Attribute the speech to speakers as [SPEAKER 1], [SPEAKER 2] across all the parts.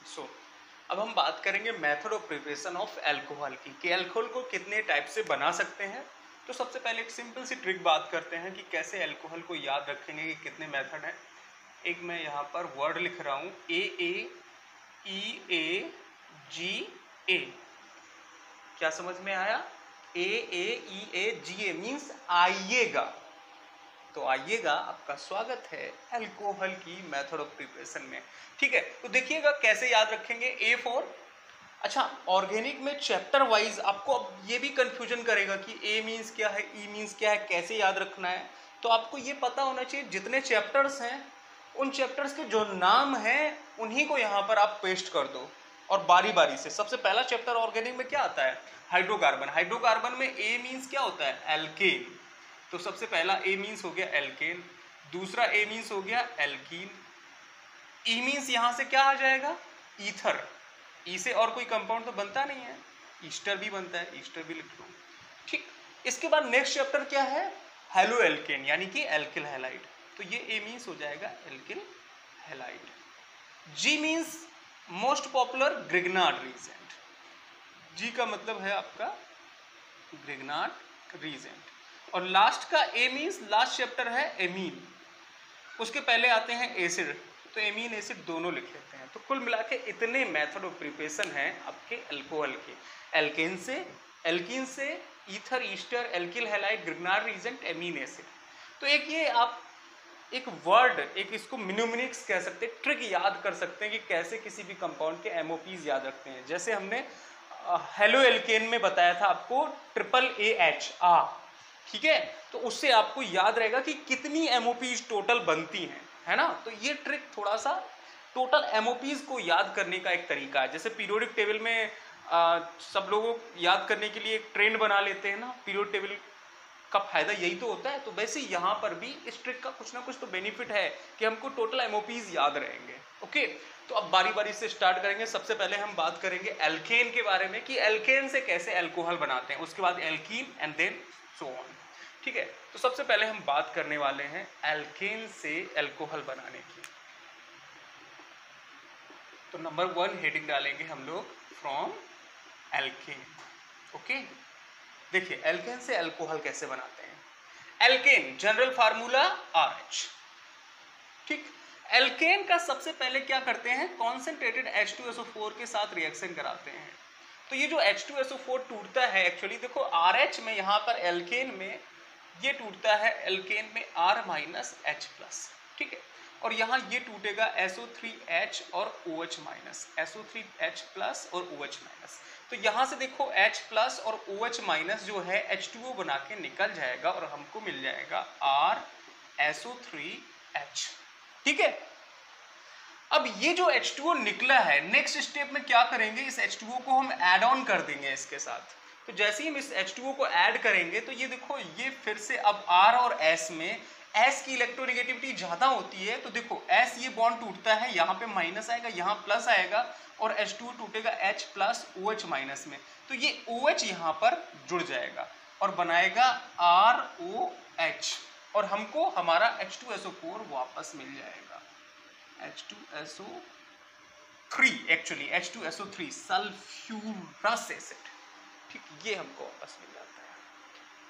[SPEAKER 1] सो अब हम बात करेंगे method of preparation of alcohol की, कि अल्कोहल को कितने टाइप से बना सकते हैं। तो सबसे पहले एक सिंपल सी ट्रिक बात करते हैं कि कैसे अल्कोहल को याद रखेंगे कि कितने मेथड हैं। एक मैं यहाँ पर वर्ड लिख रहा हूँ AAEAGA, क्या समझ में आया? AAEAGA मीन्स आइएगा। तो आइएगा, आपका स्वागत है अल्कोहल की मेथड ऑफ प्रिपरेशन में। ठीक है, तो देखिएगा कैसे याद रखेंगे। A फॉर, अच्छा ऑर्गेनिक में चैप्टर वाइज आपको अब ये भी कंफ्यूजन करेगा कि A मीन्स क्या है, E मीन्स क्या है, कैसे याद रखना है। तो आपको ये पता होना चाहिए जितने चैप्टर्स हैं उन चैप्टर्स के जो नाम हैं उन्हीं को यहाँ पर आप पेस्ट कर दो और बारी बारी से। सबसे पहला चैप्टर ऑर्गेनिक में क्या आता है? हाइड्रोकार्बन। हाइड्रोकार्बन में A मीन्स क्या होता है? एल्केन। तो सबसे पहला A मीन्स हो गया एल्केन, दूसरा A मीन्स हो गया एल्कीन, E मीन्स यहां से क्या आ जाएगा? ईथर। E से और कोई कंपाउंड तो बनता नहीं है, ईस्टर भी बनता है, ईस्टर भी लिख लो। ठीक, इसके बाद नेक्स्ट चैप्टर क्या है? हेलो एल्केन यानी कि एल्किल हैलाइड। तो ये A मीन्स हो जाएगा alkyl halide. G means most popular Grignard reagent. G का मतलब है आपका ग्रिग्नार्ड रीजेंट। और लास्ट का A मीन्स लास्ट चैप्टर है एमीन, उसके पहले आते हैं एसिड, तो एमीन एसिड दोनों लिख लेते हैं। तो कुल मिला के इतने मेथड ऑफ प्रिपरेशन हैं आपके अल्कोहल के, एल्केन से, एल्कीन से, ether, ester, alkyl halide, Grignard reagent, amine acid. तो एक ये आप एक वर्ड, एक इसको म्यूमेरिक्स कह सकते हैं, ट्रिक याद कर सकते हैं कि कैसे किसी भी कंपाउंड के एमओपीज याद रखते हैं। जैसे हमने हेलो एल्केन में बताया था आपको AAH, ठीक है, तो उससे आपको याद रहेगा कि कितनी एमओपीज टोटल बनती हैं, है ना। तो ये ट्रिक थोड़ा सा टोटल एमओपीज को याद करने का एक तरीका है। जैसे पीरियोडिक टेबल में सब लोगों को याद करने के लिए एक ट्रेंड बना लेते हैं ना, पीरियोडिक टेबल का फायदा यही तो होता है। तो वैसे यहाँ पर भी इस ट्रिक का कुछ ना कुछ तो बेनिफिट है कि हमको टोटल एमओपीज याद रहेंगे। ओके, तो अब बारी बारी से स्टार्ट करेंगे। सबसे पहले हम बात करेंगे एल्केन के बारे में कि एल्केन से कैसे अल्कोहल बनाते हैं, उसके बाद alkene and then so on. ठीक है, तो सबसे पहले हम बात करने वाले हैं एल्केन से अल्कोहल बनाने की। तो नंबर 1 हेडिंग डालेंगे हम लोग फ्रॉम एल्केन। ओके, देखिए एल्केन से अल्कोहल कैसे बनाते हैं। Alkane general formula RH। ठीक, एल्केन का सबसे पहले क्या करते हैं? कॉन्सेंट्रेटेड H2SO4 के साथ रिएक्शन कराते हैं। तो ये जो H2SO4 टूटता है, एक्चुअली देखो RH में, यहाँ पर एल्केन में ये टूटता है एल्केन में R-H+, ठीक है, और यहाँ ये टूटेगा SO3H और OH-, SO3H+ और OH-। तो यहाँ से देखो H+ और OH- जो है H2O बना के निकल जाएगा और हमको मिल जाएगा RSO3H। ठीक है, अब ये जो H2O निकला है, नेक्स्ट स्टेप में क्या करेंगे? इस H2O को हम ऐड ऑन कर देंगे इसके साथ। तो जैसे ही हम इस H2O को ऐड करेंगे तो ये देखो, ये फिर से अब R और S में S की इलेक्ट्रोनेगेटिविटी ज्यादा होती है। तो देखो S ये बॉन्ड टूटता है, यहाँ पे माइनस आएगा, यहाँ प्लस आएगा और H2O टूटेगा H+ OH- में। तो ये OH यहाँ पर जुड़ जाएगा और बनाएगा ROH और हमको हमारा H2SO4 वापस मिल जाएगा। H2SO3, actually H2SO3 sulphurous acid. ठीक, ये हमको वापस मिल जाता है।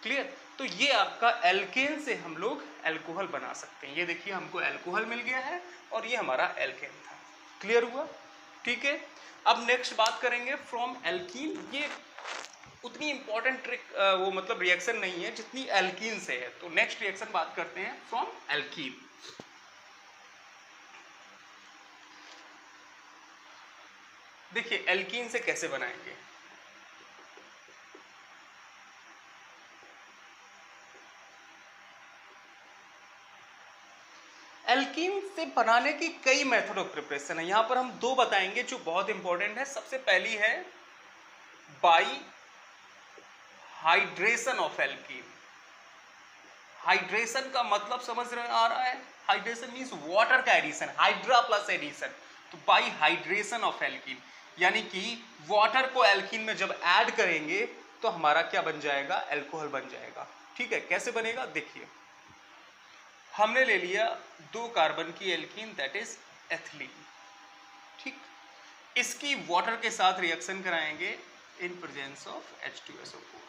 [SPEAKER 1] क्लियर? तो ये आपका एल्केन से हम लोग अल्कोहल बना सकते हैं। ये देखिए हमको अल्कोहल मिल गया है और ये हमारा एल्केन था। क्लियर हुआ? ठीक है, अब नेक्स्ट बात करेंगे फ्रॉम एल्कीन। ये उतनी इंपॉर्टेंट ट्रिक वो मतलब रिएक्शन नहीं है जितनी एल्कीन से है। तो नेक्स्ट रिएक्शन बात करते हैं फ्रॉम एल्कीन। देखिए एल्कीन से कैसे बनाएंगे। एल्कीन से बनाने की कई मेथड ऑफ प्रिपरेशन है, यहां पर हम 2 बताएंगे जो बहुत इंपॉर्टेंट है। सबसे पहली है by hydration of alkene. Hydration का मतलब समझ रहे आ रहा है? हाइड्रेशन मींस वाटर का एडिशन, हाइड्रा प्लस एडिशन। तो बाई हाइड्रेशन ऑफ एल्कीन यानी कि वाटर को एल्कीन में जब ऐड करेंगे तो हमारा क्या बन जाएगा? अल्कोहल बन जाएगा। ठीक है, कैसे बनेगा देखिए। हमने ले लिया 2 कार्बन की एल्कीन, दैट इज एथिलीन। ठीक, इसकी वाटर के साथ रिएक्शन कराएंगे इन प्रेजेंस ऑफ H2SO4।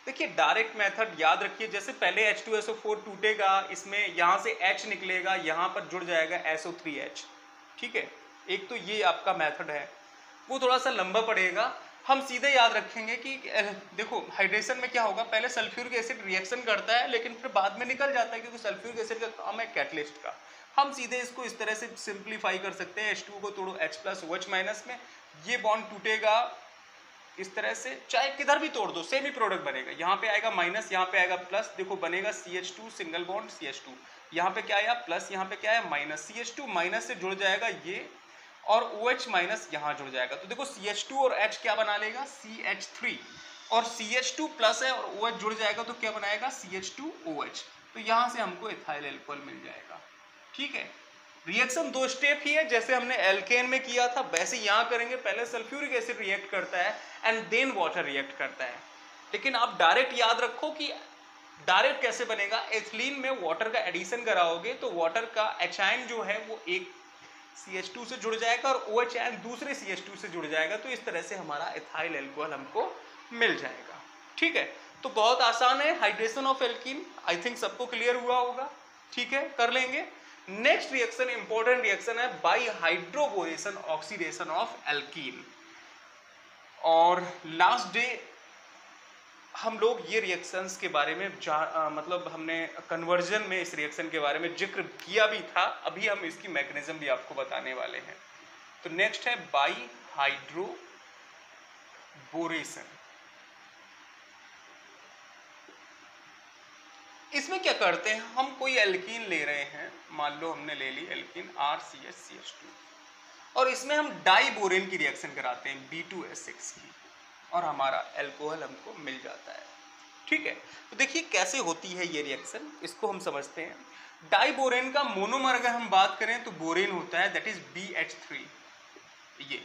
[SPEAKER 1] देखिए डायरेक्ट मेथड याद रखिए, जैसे पहले H2SO4 टूटेगा, इसमें यहां से H निकलेगा, यहां पर जुड़ जाएगा SO3H। ठीक है, एक तो ये आपका मेथड है, वो थोड़ा सा लंबा पड़ेगा। हम सीधे याद रखेंगे कि देखो हाइड्रेशन में क्या होगा, पहले सल्फ्यूरिक एसिड रिएक्शन करता है लेकिन फिर बाद में निकल जाता है, क्योंकि सल्फ्यूरिक एसिड का काम है कैटलिस्ट का। हम सीधे इसको इस तरह से सिंप्लीफाई कर सकते हैं, H2 को तोड़ो H+OH- में, ये बॉन्ड टूटेगा इस तरह से, चाहे किधर भी तोड़ दो सेम ही प्रोडक्ट बनेगा। यहाँ पे आएगा माइनस, यहाँ पे आएगा प्लस, देखो बनेगा CH2 सिंगल बॉन्ड CH2, यहाँ पे क्या आया प्लस, यहाँ पे क्या है माइनस, CH2 माइनस से जुड़ जाएगा ये, और OH माइनस यहाँ जुड़ जाएगा। तो देखो CH2 और H क्या बना लेगा CH3, और CH2 प्लस है और OH जुड़ जाएगा तो क्या बनाएगा CH2OH। तो यहाँ से हमको इथाइल अल्कोहल मिल जाएगा। ठीक है, रिएक्शन दो स्टेप ही है, जैसे हमने एल्केन में किया था वैसे यहाँ करेंगे। पहले सल्फ्यूरिक एसिड रिएक्ट करता है एंड देन वाटर रिएक्ट करता है। लेकिन आप डायरेक्ट याद रखो कि डायरेक्ट कैसे बनेगा, एथिलीन में वाटर का एडिशन कराओगे तो वाटर का H आयन जो है वो एक CH2 से जुड़ जाएगा और OH आयन दूसरे CH2 से जुड़ जाएगा, तो इस तरह से हमारा इथाइल अल्कोहल हमको मिल जाएगा। ठीक है, तो बहुत आसान है hydration of alkene, I think सबको क्लियर हुआ होगा। ठीक है, कर लेंगे। नेक्स्ट रिएक्शन इंपॉर्टेंट रिएक्शन है by hydroboration oxidation of alkene. और लास्ट डे हम लोग ये रिएक्शंस के बारे में मतलब हमने कन्वर्जन में इस रिएक्शन के बारे में जिक्र किया भी था, अभी हम इसकी मैकेनिज्म भी आपको बताने वाले हैं। तो नेक्स्ट है बाई हाइड्रोबोरेशन। इसमें क्या करते हैं, हम कोई एल्कीन ले रहे हैं, मान लो हमने ले ली एल्कीन RCH-CH2, और इसमें हम डाइबोरेन की रिएक्शन कराते हैं B2S6 की, और हमारा अल्कोहल हमको मिल जाता है। ठीक है, तो देखिए कैसे होती है ये रिएक्शन, इसको हम समझते हैं। डाइबोरेन का मोनोमर अगर हम बात करें तो बोरेन होता है, दैट इज BH3। ये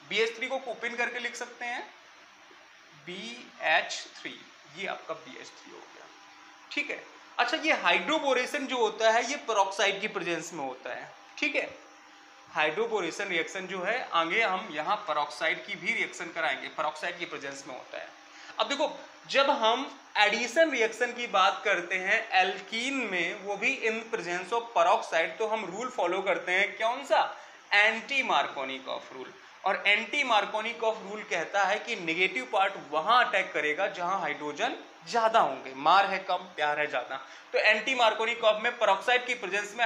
[SPEAKER 1] BH3 को कोपिन करके लिख सकते हैं BH3, ये आपका BH3 हो गया। ठीक है, अच्छा ये हाइड्रोबोरेशन जो होता है ये पेरोक्साइड की प्रेजेंस में होता है। ठीक है, हाइड्रोबोरेशन रिएक्शन जो है आगे हम यहाँ पेरोक्साइड की भी रिएक्शन कराएंगे, पेरोक्साइड की प्रेजेंस में होता है। अब देखो जब हम एडिशन रिएक्शन की बात करते हैं एल्कीन में, वो भी इन प्रेजेंस ऑफ पेरोक्साइड, तो हम रूल फॉलो करते हैं कौन सा, एंटी मार्कोनिकॉफ रूल। और एंटी मार्कोनिकॉफ रूल कहता है कि नेगेटिव पार्ट वहां अटैक करेगा जहां हाइड्रोजन ज्यादा होंगे, मार है कम प्यार है ज्यादा। तो एंटी मार्कोनिकॉफ में पेरोक्साइड की प्रेजेंस में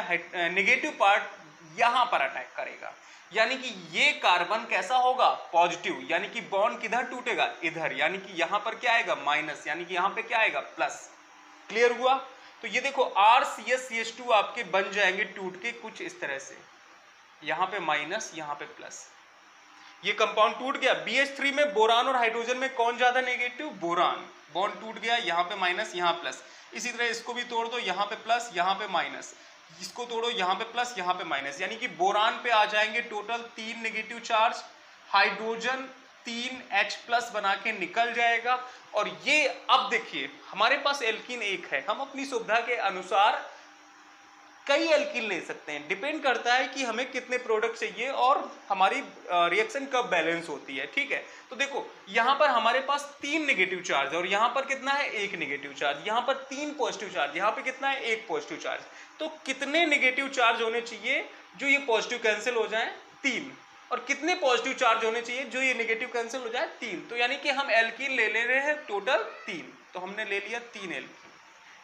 [SPEAKER 1] नेगेटिव पार्ट यहां पर अटैक करेगा, यानी कि ये कार्बन कैसा होगा पॉजिटिव, यानी कि बॉन्ड किधर टूटेगा इधर, यानी कि यहां पर क्या आएगा माइनस, यानी कि यहां पे क्या आएगा प्लस। क्लियर हुआ? तो ये देखो RCH-CH2 आपके बन जाएंगे टूट के कुछ इस तरह से, यहां पे माइनस यहां पे प्लस, ये कंपाउंड टूट गया। BH3 में बोरान और हाइड्रोजन में कौन ज्यादा नेगेटिव, बोरान, बॉन्ड टूट गया, यहाँ पे माइनस यहाँ प्लस। इसी तरह इसको भी तोड़ दो, यहाँ पे प्लस यहाँ पे माइनस, इसको तोड़ो यहाँ पे प्लस यहाँ पे माइनस, यानी कि बोरान पे आ जाएंगे total 3 negative charge, hydrogen 3H+ बना के निकल जाएगा। और ये अब देखिए हमारे पास एल्कीन एक है, हम अपनी सुविधा के अनुसार कई एल्कीन ले सकते हैं, डिपेंड करता है कि हमें कितने प्रोडक्ट चाहिए और हमारी रिएक्शन कब बैलेंस होती है। ठीक है, तो देखो यहाँ पर हमारे पास 3 नेगेटिव चार्ज है और यहाँ पर कितना है 1 नेगेटिव चार्ज, यहाँ पर 3 पॉजिटिव चार्ज, यहाँ पे कितना है 1 पॉजिटिव चार्ज। तो कितने नेगेटिव चार्ज होने चाहिए जो ये पॉजिटिव कैंसिल हो जाए, 3, और कितने पॉजिटिव चार्ज होने चाहिए जो ये नेगेटिव कैंसिल हो जाए, 3। तो यानी कि हम एल्कीन ले रहे हैं टोटल 3, तो हमने ले लिया 3 एल्कीन,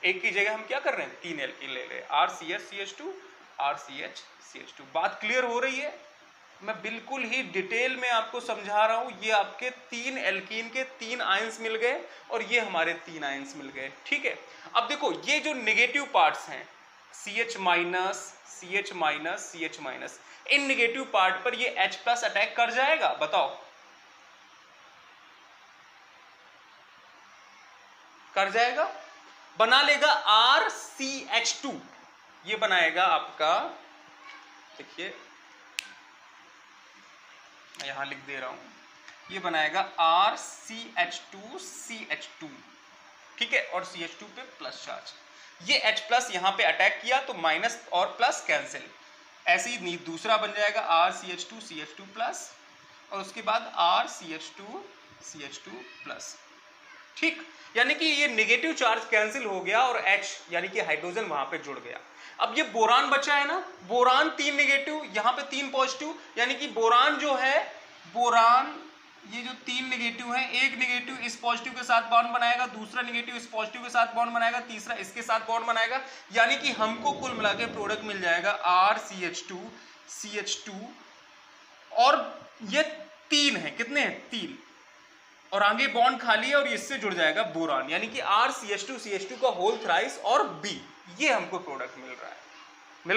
[SPEAKER 1] एक की जगह हम क्या कर रहे हैं 3 एल्कीन ले रहे हैं, RCH-CH2 RCH-CH2। बात क्लियर हो रही है? मैं बिल्कुल ही डिटेल में आपको समझा रहा हूं। ये आपके 3 एल्कीन के 3 आयंस मिल गए और ये हमारे 3 आयंस मिल गए। ठीक है, अब देखो ये जो नेगेटिव पार्ट्स हैं CH-, CH-, CH-, इन नेगेटिव पार्ट पर ये H+ अटैक कर जाएगा, बताओ कर जाएगा, बना लेगा RCH2, ये बनाएगा आपका, देखिए मैं यहां लिख दे रहा हूं, ये बनाएगा RCH2CH2। ठीक है, और CH2 पे प्लस चार्ज, ये H+ यहां पे अटैक किया तो माइनस और प्लस कैंसिल, ऐसे ही दूसरा बन जाएगा RCH2CH2 प्लस और उसके बाद RCH2CH2 प्लस। ठीक, यानी कि ये नेगेटिव चार्ज कैंसिल हो गया और H यानी कि हाइड्रोजन वहां पे जुड़ गया। अब ये बोरान बचा है ना, बोरान 3 नेगेटिव, यहाँ पे 3 पॉजिटिव, यानी कि बोरान जो है, बोरान ये जो 3 नेगेटिव है, एक नेगेटिव इस पॉजिटिव के साथ बॉन्ड बनाएगा, दूसरा नेगेटिव इस पॉजिटिव के साथ बॉन्ड बनाएगा, तीसरा इसके साथ बॉन्ड बनाएगा, यानी कि हमको कुल मिला के प्रोडक्ट मिल जाएगा RCH2CH2 और ये 3 है, कितने हैं 3, और आगे बॉन्ड खाली है और इससे जुड़ जाएगा बोरान, यानी कि RCH2CH2 का होल थ्राइस और B, ये हमको प्रोडक्ट मिल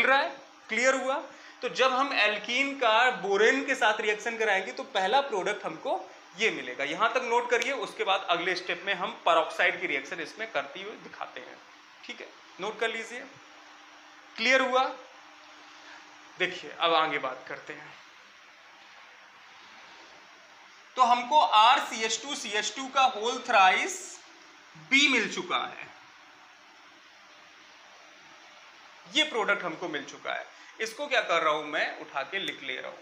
[SPEAKER 1] रहा है। क्लियर हुआ? तो जब हम एल्कीन का बोरेन के साथ रिएक्शन कराएंगे तो पहला प्रोडक्ट हमको ये मिलेगा। यहां तक नोट करिए, उसके बाद अगले स्टेप में हम पेरोक्साइड की रिएक्शन इसमें करते हुए दिखाते हैं। ठीक है, नोट कर लीजिए। क्लियर हुआ? देखिए अब आगे बात करते हैं। तो हमको RCH2CH2 का होल थ्राइस B मिल चुका है, ये प्रोडक्ट हमको मिल चुका है। इसको क्या कर रहा हूं मैं, उठा के लिख ले रहा हूं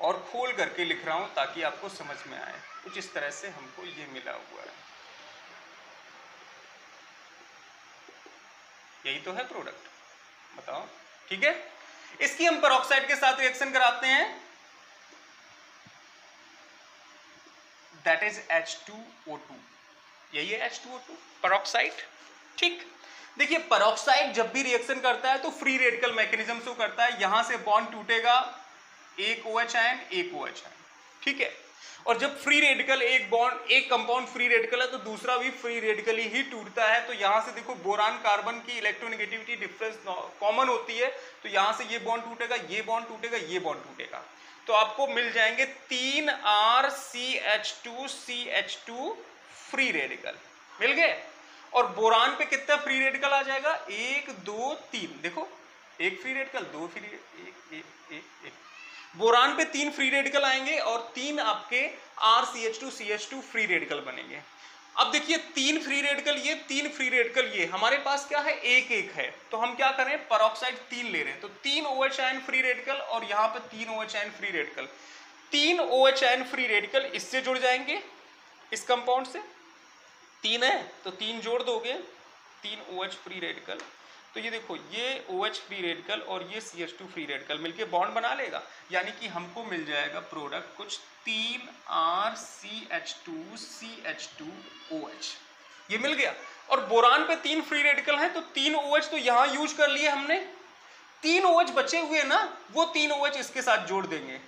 [SPEAKER 1] और खोल करके लिख रहा हूं ताकि आपको समझ में आए। कुछ इस तरह से हमको ये मिला हुआ है, यही तो है प्रोडक्ट, बताओ। ठीक है, इसकी हम पेरोक्साइड के साथ रिएक्शन कराते हैं, दैट इज H2O2, यही है H2O2 पेरोक्साइड। ठीक, देखिए पेरोक्साइड जब भी रिएक्शन करता है तो फ्री रेडिकल मैकेनिज्म से करता है, यहां से बॉन्ड टूटेगा, एक OH आयन एक OH आयन, ठीक है। और जब फ्री रेडिकल एक बॉन्ड, एक कंपाउंड फ्री रेडिकल है तो दूसरा भी फ्री रेडिकली ही टूटता है। तो यहां से देखो बोरान कार्बन की इलेक्ट्रोनेगेटिविटी डिफरेंस कॉमन होती है, तो यहां से ये बॉन्ड टूटेगा, ये बॉन्ड टूटेगा, ये बॉन्ड टूटेगा, तो आपको मिल जाएंगे 3 RCH2CH2 फ्री रेडिकल मिल गए। और बोरान पे कितना फ्री रेडिकल आ जाएगा, 1 2 3, देखो एक फ्री रेडिकल, दो फ्री, एक बोरान पे 3 फ्री रेडिकल आएंगे और 3 आपके RCH2CH2 फ्री रेडिकल बनेंगे। अब देखिए 3 फ्री रेडिकल ये, 3 फ्री रेडिकल ये, हमारे पास क्या है, एक एक है, तो हम क्या करें, पेरोक्साइड 3 ले रहे हैं, तो 3 OH आयन फ्री रेडिकल और यहाँ पे 3 OH ion free radical, 3 OH ion free radical इससे जुड़ जाएंगे, इस कंपाउंड से 3 है तो 3 जोड़ दोगे, 3 OH फ्री रेडिकल, तो ये देखो ये OH फ्री रेडिकल और ये CH2 फ्री रेडिकल मिलके बॉन्ड बना लेगा, यानी कि हमको मिल जाएगा प्रोडक्ट कुछ 3 RCH2CH2OH, ये मिल गया। और बोरान पे 3 फ्री रेडिकल हैं तो 3 OH तो यहां यूज कर लिए हमने, 3 OH बचे हुए ना, वो 3 OH इसके साथ जोड़ देंगे,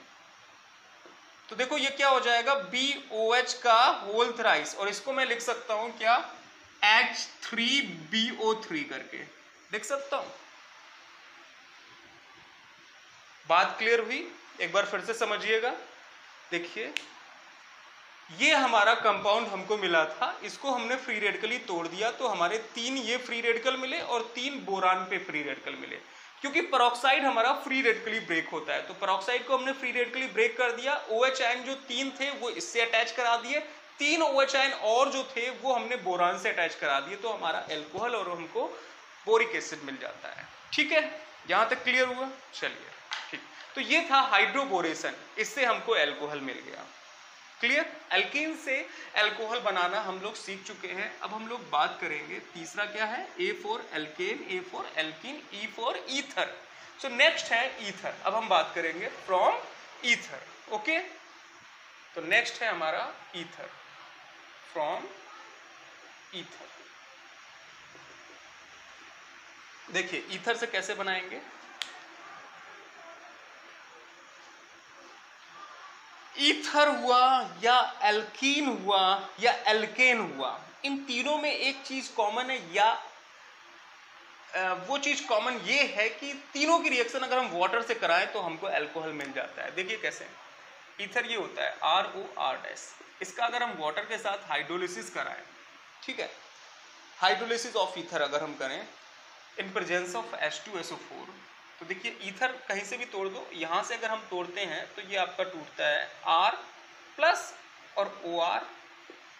[SPEAKER 1] तो देखो ये क्या हो जाएगा, BOH का होल थ्राइस, और इसको मैं लिख सकता हूं क्या, H3BO3 करके लिख सकता हूं। बात क्लियर हुई? एक बार फिर से समझिएगा। देखिए ये हमारा कंपाउंड हमको मिला था, इसको हमने फ्री रेडिकली तोड़ दिया, तो हमारे 3 ये फ्री रेडिकल मिले और 3 बोरान पे फ्री रेडिकल मिले। क्योंकि पेरोक्साइड हमारा फ्री रेडिकली ब्रेक होता है, तो पेरोक्साइड को हमने फ्री रेडिकली ब्रेक कर दिया, OH आयन जो 3 थे वो इससे अटैच करा दिए, 3 OH आयन और जो थे वो हमने बोरान से अटैच करा दिए, तो हमारा एल्कोहल और हमको बोरिक एसिड मिल जाता है। ठीक है, यहां तक क्लियर हुआ? चलिए ठीक, तो ये था हाइड्रोबोरेशन, इससे हमको एल्कोहल मिल गया। क्लियर? एल्कीन से एल्कोहल बनाना हम लोग सीख चुके हैं। अब हम लोग बात करेंगे तीसरा क्या है, A for alkane, A for alkene, E for ether. So next है ईथर। अब हम बात करेंगे फ्रॉम ईथर। ओके, तो नेक्स्ट है हमारा ईथर, फ्रॉम ईथर। देखिए ईथर से कैसे बनाएंगे, ईथर हुआ या एल्कीन हुआ या एल्केन हुआ, इन तीनों में एक चीज कॉमन है, या वो चीज कॉमन ये है कि तीनों की रिएक्शन अगर हम वाटर से कराएं तो हमको अल्कोहल मिल जाता है। देखिए कैसे, ईथर ये होता है ROR-, इसका अगर हम वाटर के साथ हाइड्रोलिसिस कराएं, ठीक है, हाइड्रोलिसिस ऑफ ईथर अगर हम करें इन प्रेजेंस ऑफ H2SO4, तो देखिए ईथर कहीं से भी तोड़ दो, यहां से अगर हम तोड़ते हैं तो ये आपका टूटता है R+ और OR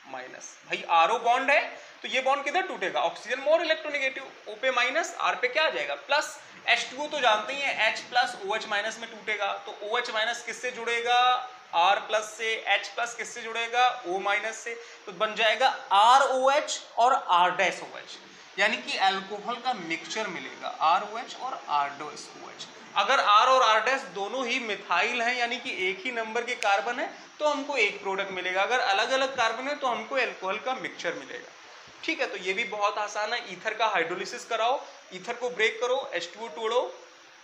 [SPEAKER 1] माइनस। भाई आरओ बॉन्ड है तो ये बॉन्ड किधर टूटेगा, ऑक्सीजन मोर इलेक्ट्रोनेगेटिव, O पे माइनस, R पे क्या आ जाएगा प्लस। H2O तो जानते ही हैं H प्लस OH माइनस में टूटेगा, तो OH माइनस किससे जुड़ेगा, R प्लस से, H प्लस किससे जुड़ेगा, O माइनस से, तो बन जाएगा ROH और R-OH, यानी कि अल्कोहल का मिक्सचर मिलेगा ROH और R-OH। अगर R और R- दोनों ही मिथाइल हैं यानी कि एक ही नंबर के कार्बन है तो हमको एक प्रोडक्ट मिलेगा, अगर अलग अलग कार्बन है तो हमको अल्कोहल का मिक्सचर मिलेगा। ठीक है, तो ये भी बहुत आसान है। ईथर का हाइड्रोलिसिस कराओ, ईथर को ब्रेक करो, H2O तोड़ो,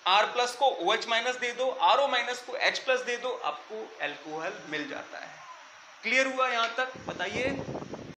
[SPEAKER 1] R प्लस को OH माइनस दे दो, RO माइनस को H प्लस दे दो, आपको अल्कोहल मिल जाता है। क्लियर हुआ यहाँ तक, बताइए।